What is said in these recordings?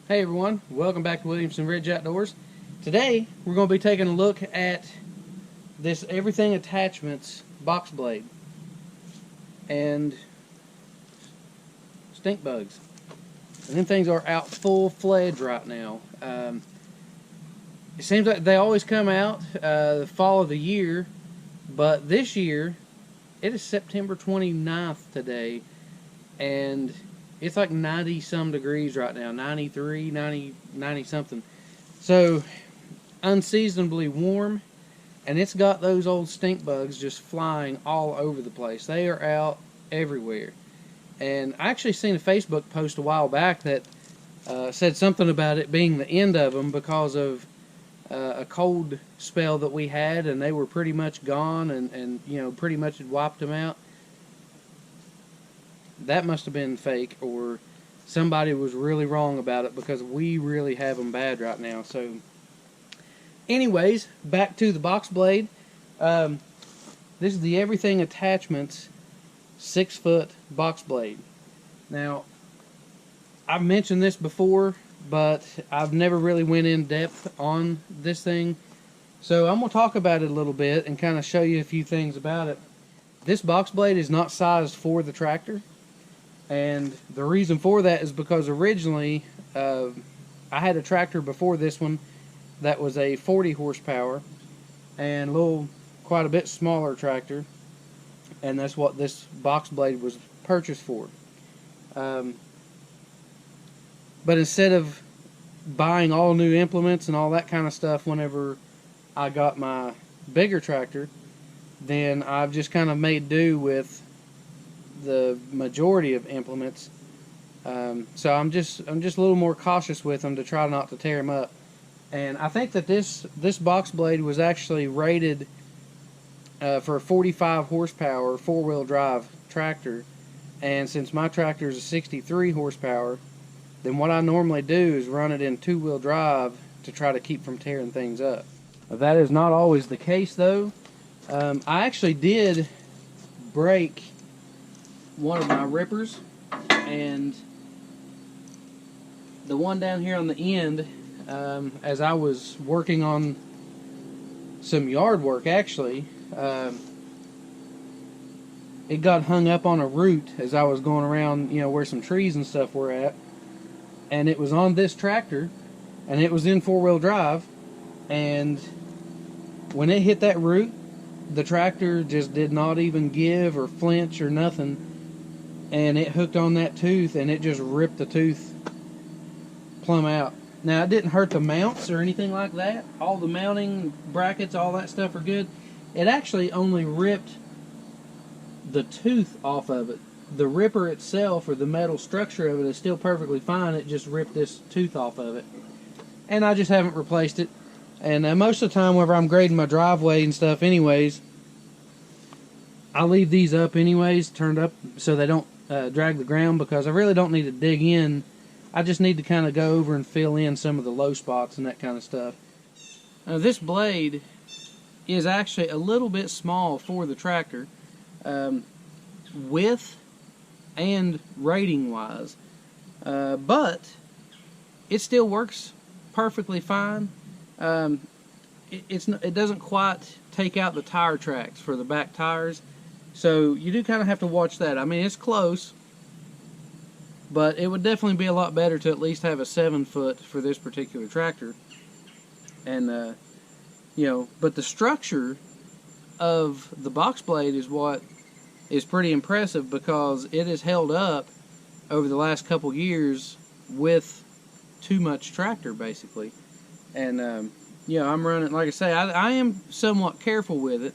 Hey everyone, welcome back to Williamson Ridge Outdoors. Today we're going to be taking a look at this Everything Attachments box blade and stink bugs. And them things are out full-fledged right now. It seems like they always come out the fall of the year, but this year it is September 29th today, and it's like 90 some degrees right now, 93, 90 something. So unseasonably warm, and it's got those old stink bugs just flying all over the place. They are out everywhere. And I actually seen a Facebook post a while back that said something about it being the end of them because of a cold spell that we had, and they were pretty much gone, and you know, pretty much had wiped them out. That must have been fake, or somebody was really wrong about it, because we really have them bad right now. So anyways, back to the box blade. This is the Everything Attachments 6-foot box blade. Now, I've mentioned this before, but I've never really went in depth on this thing. So I'm going to talk about it a little bit and kind of show you a few things about it. This box blade is not sized for the tractor. And the reason for that is because originally I had a tractor before this one that was a 40 horsepower and quite a bit smaller tractor, and that's what this box blade was purchased for. But instead of buying all new implements and all that kind of stuff whenever I got my bigger tractor, then I've just kind of made do with the majority of implements. So I'm just a little more cautious with them to try not to tear them up. And I think that this box blade was actually rated for a 45 horsepower 4-wheel drive tractor, and since my tractor is a 63 horsepower, then what I normally do is run it in 2-wheel drive to try to keep from tearing things up. That is not always the case though. I actually did break one of my rippers, and the one down here on the end, as I was working on some yard work actually, it got hung up on a root as I was going around, you know, where some trees and stuff were at, and it was on this tractor, and it was in 4-wheel drive, and when it hit that root, the tractor just did not even give or flinch or nothing, and it hooked on that tooth, and it just ripped the tooth plumb out. Now, it didn't hurt the mounts or anything like that. All the mounting brackets, all that stuff are good. It actually only ripped the tooth off of it. The ripper itself, or the metal structure of it, is still perfectly fine. It just ripped this tooth off of it. And I just haven't replaced it. And most of the time, whenever I'm grading my driveway and stuff anyways, I leave these up anyways, turned up, so they don't drag the ground, because I really don't need to dig in. I just need to kind of go over and fill in some of the low spots and that kind of stuff. Now, this blade is actually a little bit small for the tractor, width and rating wise, but it still works perfectly fine. It doesn't quite take out the tire tracks for the back tires, so you do kind of have to watch that. I mean, it's close, but it would definitely be a lot better to at least have a 7-foot for this particular tractor. And you know, but the structure of the box blade is what is pretty impressive, because it has held up over the last couple years with too much tractor basically. And you know, I'm running, like I say, I am somewhat careful with it,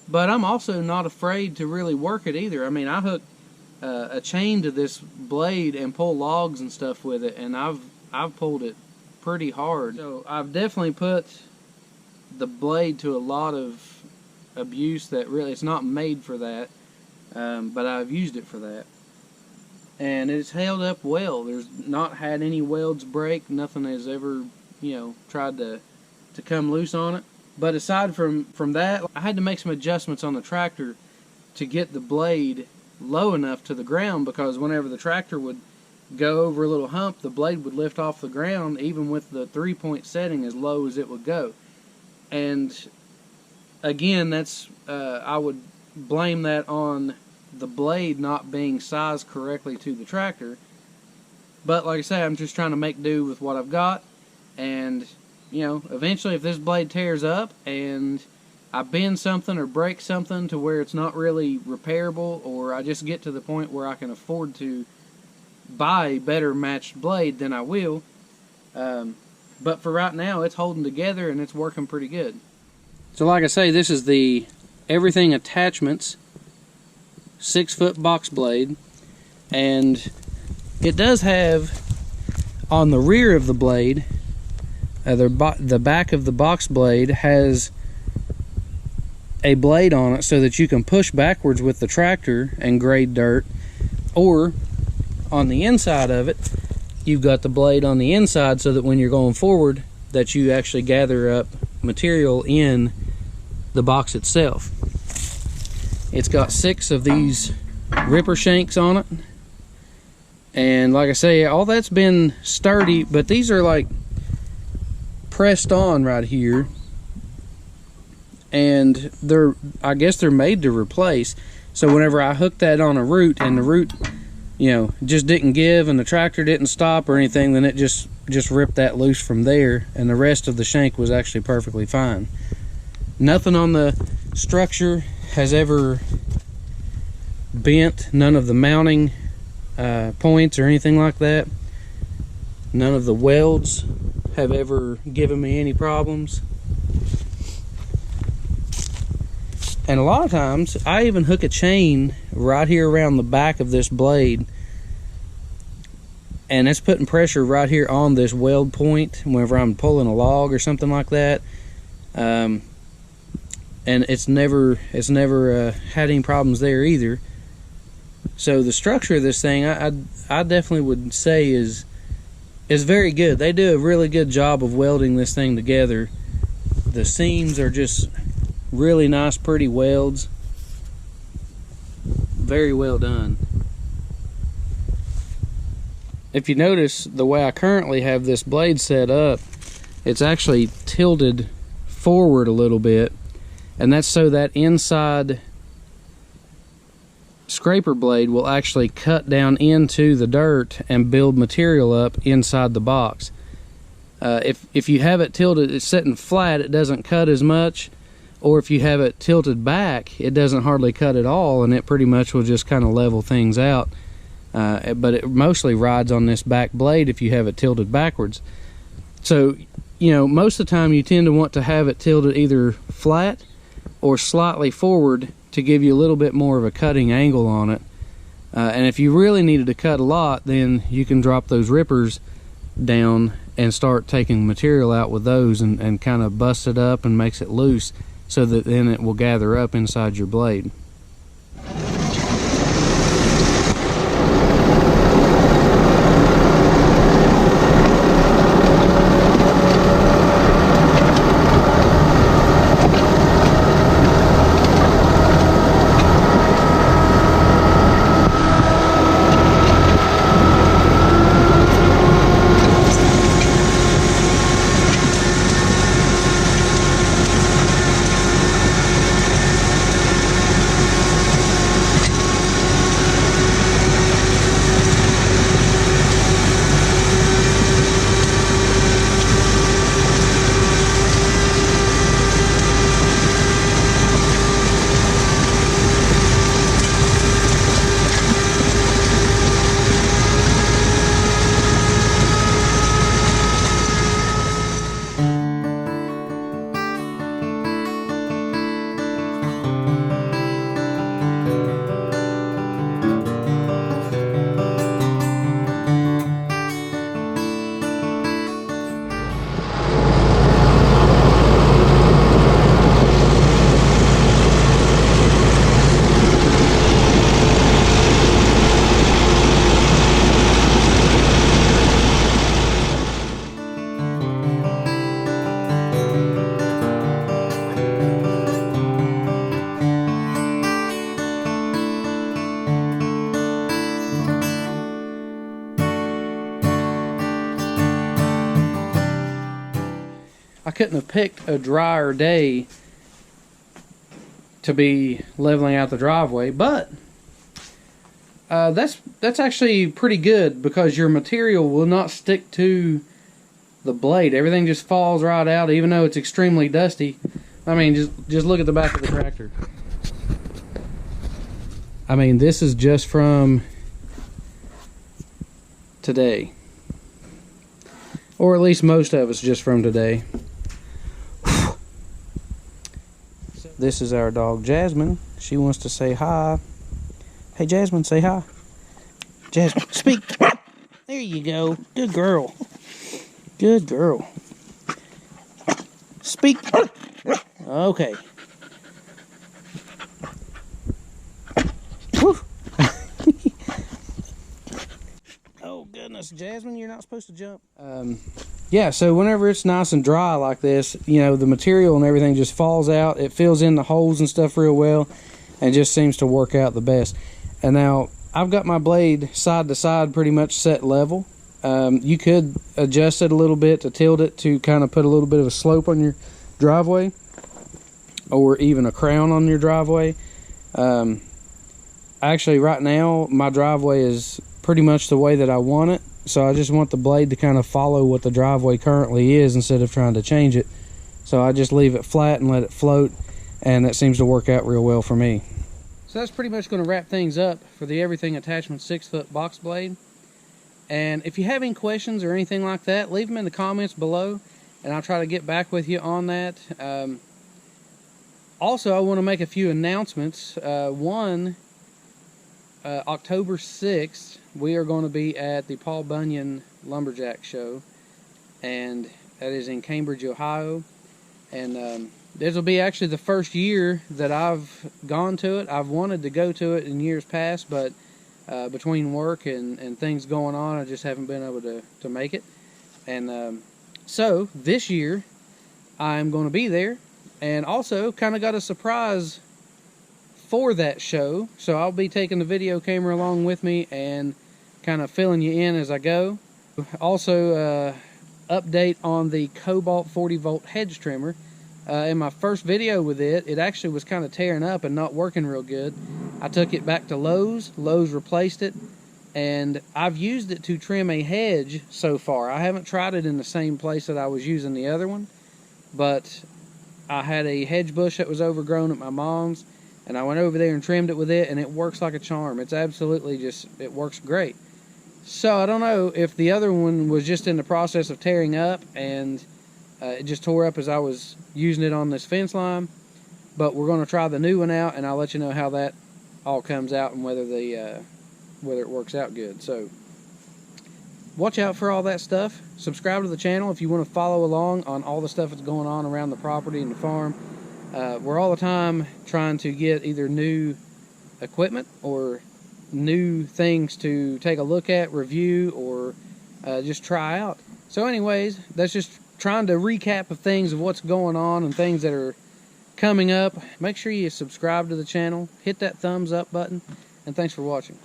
but I'm also not afraid to really work it either. I mean, I hook a chain to this blade and pull logs and stuff with it, and I've pulled it pretty hard. So I've definitely put the blade to a lot of abuse that really, it's not made for that, but I've used it for that. And it's held up well. There's not had any welds break. Nothing has ever, you know, tried to come loose on it. But aside from that, I had to make some adjustments on the tractor to get the blade low enough to the ground, because whenever the tractor would go over a little hump, the blade would lift off the ground, even with the 3-point setting as low as it would go. And again, that's I would blame that on the blade not being sized correctly to the tractor. But like I say, I'm just trying to make do with what I've got. And, you know, eventually if this blade tears up and I bend something or break something to where it's not really repairable, or I just get to the point where I can afford to buy a better matched blade, then I will. But for right now, it's holding together and it's working pretty good. So like I say, this is the Everything Attachments 6-foot box blade, and it does have on the rear of the blade, the back of the box blade has a blade on it so that you can push backwards with the tractor and grade dirt, or on the inside of it you've got the blade on the inside so that when you're going forward that you actually gather up material in the box itself. It's got 6 of these ripper shanks on it, and like I say, all that's been sturdy, but these are like pressed on right here, and I guess they're made to replace. So whenever I hooked that on a root and the root, you know, just didn't give and the tractor didn't stop or anything, then it just ripped that loose from there, and the rest of the shank was actually perfectly fine. Nothing on the structure has ever bent, none of the mounting points or anything like that. None of the welds have ever given me any problems. And a lot of times I even hook a chain right here around the back of this blade, and it's putting pressure right here on this weld point whenever I'm pulling a log or something like that. And it's never had any problems there either. So the structure of this thing, I definitely would say is very good. They do a really good job of welding this thing together. The seams are just really nice, pretty welds. Very well done. If you notice the way I currently have this blade set up, it's actually tilted forward a little bit, and that's so that inside scraper blade will actually cut down into the dirt and build material up inside the box. If you have it tilted, it's sitting flat, it doesn't cut as much, or if you have it tilted back, it doesn't hardly cut at all, and it pretty much will just kind of level things out. But it mostly rides on this back blade if you have it tilted backwards. So, you know, most of the time you tend to want to have it tilted either flat or slightly forward to give you a little bit more of a cutting angle on it. And if you really needed to cut a lot, then you can drop those rippers down and start taking material out with those, and kind of bust it up and makes it loose so that then it will gather up inside your blade. I couldn't have picked a drier day to be leveling out the driveway, but that's actually pretty good because your material will not stick to the blade. Everything just falls right out, even though it's extremely dusty. I mean, just look at the back of the tractor. I mean, this is just from today, or at least most of it's just from today. This is our dog Jasmine. She wants to say hi. Hey Jasmine, say hi. Jasmine, speak. There you go. Good girl. Good girl. Speak. Okay. Oh goodness, Jasmine, you're not supposed to jump. Yeah, so whenever it's nice and dry like this, you know, the material and everything just falls out. It fills in the holes and stuff real well, and just seems to work out the best. And now I've got my blade side to side pretty much set level. You could adjust it a little bit to tilt it to kind of put a little bit of a slope on your driveway, or even a crown on your driveway. Actually, right now my driveway is pretty much the way that I want it. So I just want the blade to kind of follow what the driveway currently is instead of trying to change it. So I just leave it flat and let it float, and that seems to work out real well for me. So that's pretty much going to wrap things up for the Everything Attachment 6-foot box blade. And if you have any questions or anything like that, leave them in the comments below, and I'll try to get back with you on that. Also, I want to make a few announcements. October 6th, we are going to be at the Paul Bunyan Lumberjack Show, and that is in Cambridge, Ohio. And this will be actually the first year that I've gone to it. I've wanted to go to it in years past, but between work and things going on, I just haven't been able to make it. And so this year, I'm going to be there, and also kind of got a surprise for that show. So I'll be taking the video camera along with me and kind of filling you in as I go. Also, update on the Cobalt 40-volt hedge trimmer. In my first video with it actually was kind of tearing up and not working real good. I took it back to Lowe's. Lowe's replaced it, and I've used it to trim a hedge so far. I haven't tried it in the same place that I was using the other one, but I had a hedge bush that was overgrown at my mom's, and I went over there and trimmed it with it, and it works like a charm. It's absolutely it works great. So I don't know if the other one was just in the process of tearing up, and it just tore up as I was using it on this fence line. But we're going to try the new one out, and I'll let you know how that all comes out and whether it works out good. So watch out for all that stuff. Subscribe to the channel if you want to follow along on all the stuff that's going on around the property and the farm. We're all the time trying to get either new equipment or new things to take a look at, review, or just try out. So anyways, that's just trying to recap of things of what's going on and things that are coming up. Make sure you subscribe to the channel, hit that thumbs up button, and thanks for watching.